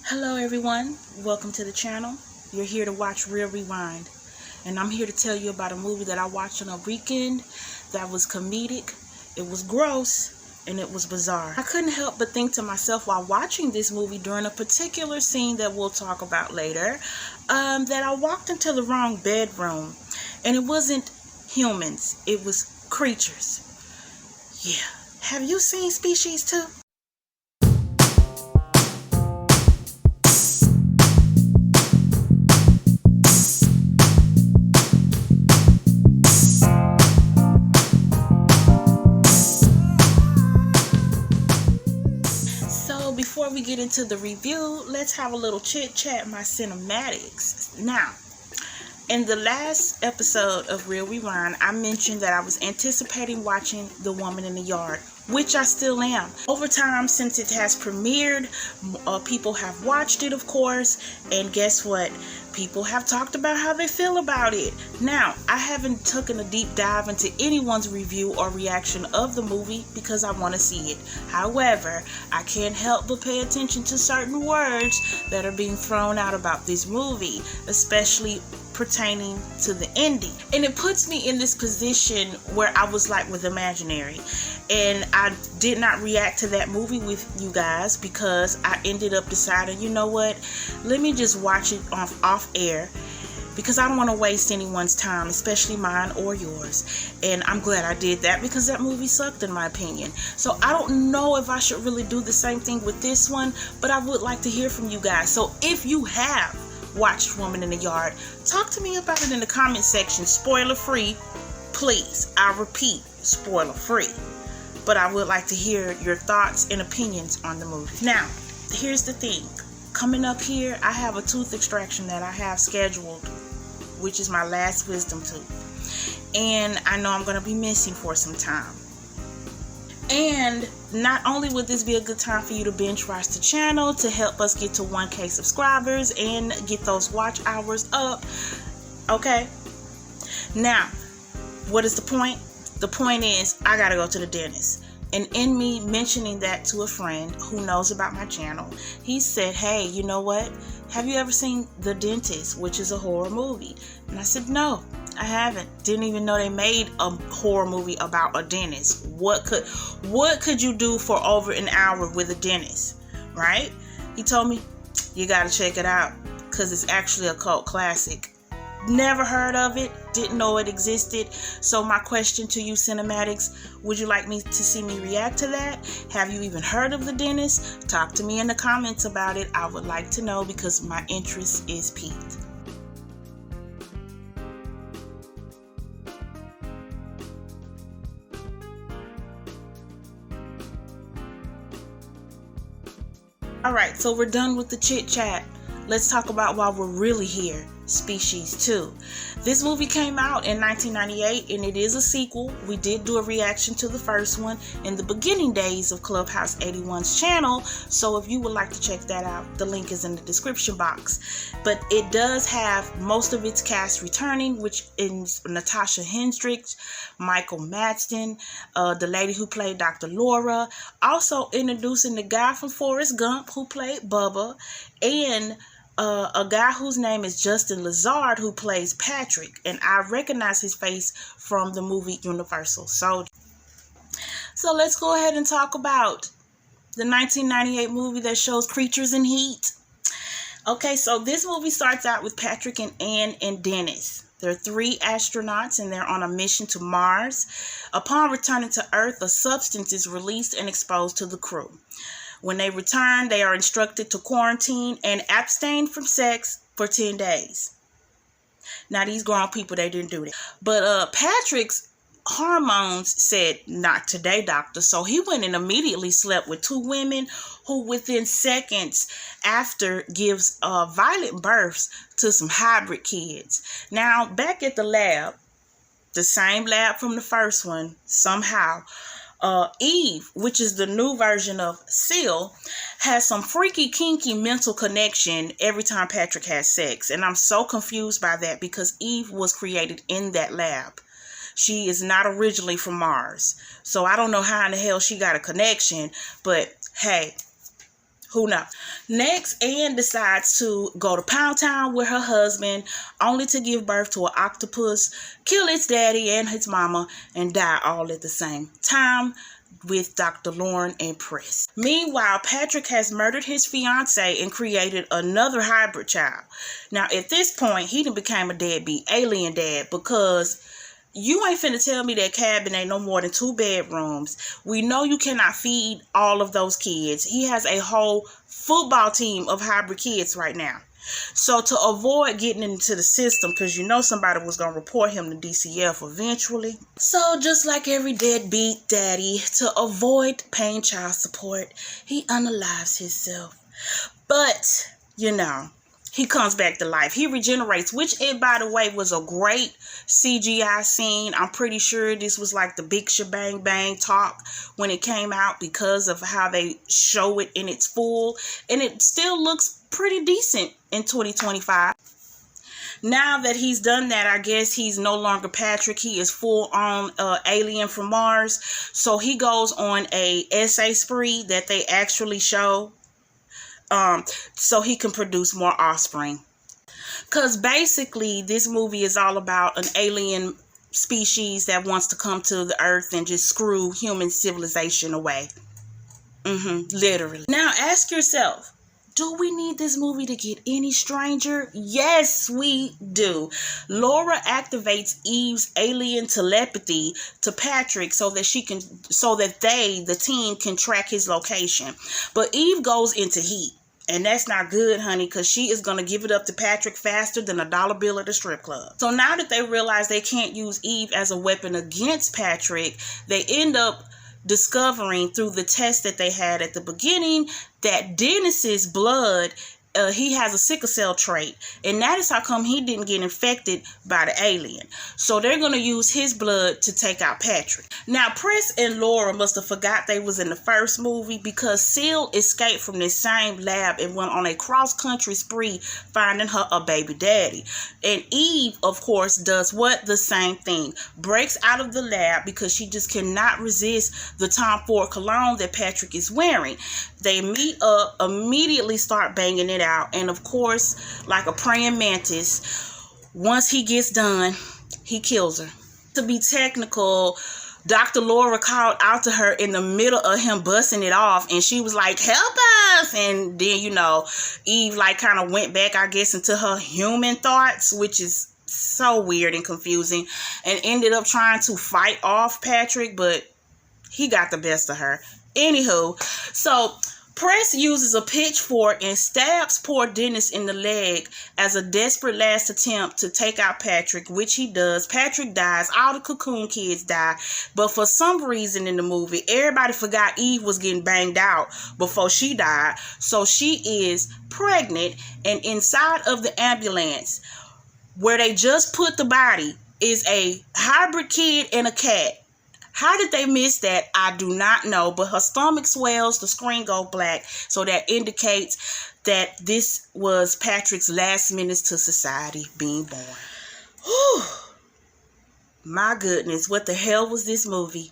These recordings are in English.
Hello everyone, welcome to the channel. You're here to watch Real Rewind, and I'm here to tell you about a movie that I watched on a weekend that was comedic, it was gross, and it was bizarre. I couldn't help but think to myself while watching this movie during a particular scene that we'll talk about later, that I walked into the wrong bedroom, and it wasn't humans, it was creatures. Yeah, have you seen Species 2? Before we get into the review, let's have a little chit chat my cinematics. Now, in the last episode of Real Rewind, I mentioned that I was anticipating watching The Woman in the Yard, which I still am. Over time, since it has premiered, people have watched it, of course, and guess what? People have talked about how they feel about it. Now, I haven't taken a deep dive into anyone's review or reaction of the movie because I want to see it. However, I can't help but pay attention to certain words that are being thrown out about this movie, especially pertaining to the ending. And it puts me in this position where I was like with Imaginary, and I did not react to that movie with you guys because I ended up deciding, you know what, let me just watch it off air because I don't want to waste anyone's time, especially mine or yours. And I'm glad I did that because that movie sucked in my opinion. So I don't know if I should really do the same thing with this one, but I would like to hear from you guys. So if you have watched Woman in the Yard, talk to me about it in the comment section. Spoiler free, please. I repeat, spoiler free. But I would like to hear your thoughts and opinions on the movie. Now, here's the thing. Coming up here, I have a tooth extraction that I have scheduled, which is my last wisdom tooth. And I know I'm going to be missing for some time. And not only would this be a good time for you to binge watch the channel to help us get to 1K subscribers and get those watch hours up. Okay? Now, what is the point? The point is, I gotta go to the dentist. And in me mentioning that to a friend who knows about my channel, he said, hey, you know what? Have you ever seen The Dentist, which is a horror movie? And I said, no, I haven't. Didn't even know they made a horror movie about a dentist. What could you do for over an hour with a dentist, right? He told me, you gotta check it out because it's actually a cult classic. Never heard of it, didn't know it existed. So my question to you cinematics, would you like me to see me react to that? Have you even heard of The Dentist? Talk to me in the comments about it. I would like to know because my interest is piqued. Alright, so we're done with the chit chat. Let's talk about why we're really here. Species 2. This movie came out in 1998 and it is a sequel. We did do a reaction to the first one in the beginning days of Clubhouse 81's channel, so if you would like to check that out, the link is in the description box. But it does have most of its cast returning, which is Natasha Hendricks, Michael Madsen, the lady who played Dr. Laura, also introducing the guy from Forrest Gump who played Bubba, and a guy whose name is Justin Lazard who plays Patrick, and I recognize his face from the movie Universal Soldier. So let's go ahead and talk about the 1998 movie that shows creatures in heat. Okay, so this movie starts out with Patrick and Ann and Dennis. They're 3 astronauts and they're on a mission to Mars. Upon returning to Earth, a substance is released and exposed to the crew. When they return, they are instructed to quarantine and abstain from sex for 10 days. Now, these grown people, they didn't do that. But Patrick's hormones said, not today, doctor. So he went and immediately slept with 2 women who within seconds after gives violent births to some hybrid kids. Now, back at the lab, the same lab from the first one, somehow, Eve, which is the new version of Seal, has some freaky, kinky mental connection every time Patrick has sex. And I'm so confused by that because Eve was created in that lab. She is not originally from Mars. So I don't know how in the hell she got a connection, but hey, Who knows? Next, Anne decides to go to Pound Town with her husband, only to give birth to an octopus, kill its daddy and his mama, and die all at the same time with Dr. Lauren and Press. Meanwhile, Patrick has murdered his fiance and created another hybrid child. Now, at this point, he done became a deadbeat alien dad, because you ain't finna tell me that cabin ain't no more than 2 bedrooms. We know you cannot feed all of those kids. He has a whole football team of hybrid kids right now. So to avoid getting into the system, because you know somebody was going to report him to DCF eventually. So just like every deadbeat daddy, to avoid paying child support, he unalives himself. But, you know, he comes back to life. He regenerates, which, by the way, was a great CGI scene. I'm pretty sure this was like the big shebang bang talk when it came out, because of how they show it in its full. And it still looks pretty decent in 2025. Now that he's done that, I guess he's no longer Patrick. He is full-on alien from Mars. So he goes on a essay spree that they actually show, so he can produce more offspring. Because basically, this movie is all about an alien species that wants to come to the Earth and just screw human civilization away. Literally. Now, ask yourself, do we need this movie to get any stranger? Yes, we do. Laura activates Eve's alien telepathy to Patrick so that they, the team, can track his location. But Eve goes into heat. And that's not good, honey, because she is going to give it up to Patrick faster than a dollar bill at a strip club. So now that they realize they can't use Eve as a weapon against Patrick, they end up discovering through the test that they had at the beginning that Dennis's blood, he has a sickle cell trait, and that is how come he didn't get infected by the alien. So they're going to use his blood to take out Patrick. Now, Press and Laura must have forgot they was in the first movie, because Seal escaped from this same lab and went on a cross-country spree finding her a baby daddy. And Eve, of course, does what? The same thing. Breaks out of the lab because she just cannot resist the Tom Ford cologne that Patrick is wearing. They meet up, immediately start banging it out, and of course, like a praying mantis, once he gets done, he kills her. To be technical, Dr. Laura called out to her in the middle of him busting it off, and she was like, "Help us!" And then, you know, Eve like kind of went back, I guess, into her human thoughts, which is so weird and confusing, and ended up trying to fight off Patrick, but he got the best of her. Anywho, so Press uses a pitchfork and stabs poor Dennis in the leg as a desperate last attempt to take out Patrick, which he does. Patrick dies. All the Cocoon kids die. But for some reason in the movie, everybody forgot Eve was getting banged out before she died. So she is pregnant, and inside of the ambulance where they just put the body is a hybrid kid and a cat. How did they miss that? I do not know, but her stomach swells, the screen goes black, so that indicates that this was Patrick's last minutes to society being born. Whew. My goodness, what the hell was this movie?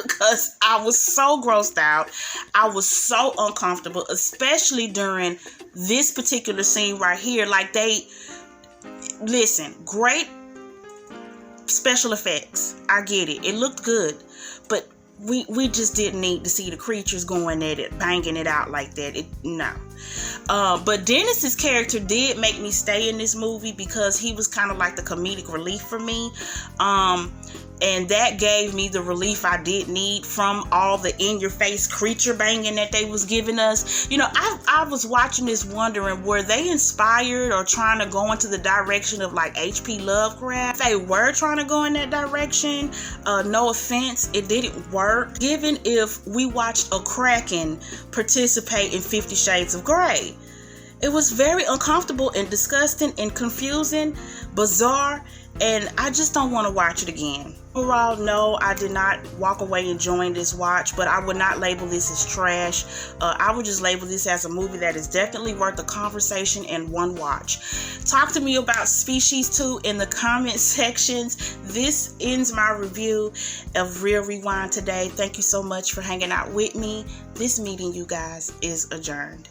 Because I was so grossed out. I was so uncomfortable, especially during this particular scene right here. Like listen, great special effects. I get it. It looked good. But we just didn't need to see the creatures going at it, banging it out like that. No. But Dennis's character did make me stay in this movie because he was kind of like the comedic relief for me. And that gave me the relief I did need from all the in-your-face creature banging that they was giving us. You know, I was watching this wondering, were they inspired or trying to go into the direction of like H.P. Lovecraft? If they were trying to go in that direction, no offense, it didn't work. Given if we watched a Kraken participate in 50 Shades of Grey. It was very uncomfortable and disgusting and confusing, bizarre, and I just don't want to watch it again. Overall, no, I did not walk away enjoying this watch, but I would not label this as trash. I would just label this as a movie that is definitely worth a conversation and one watch. Talk to me about Species 2 in the comment sections. This ends my review of Real Rewind today. Thank you so much for hanging out with me. This meeting, you guys, is adjourned.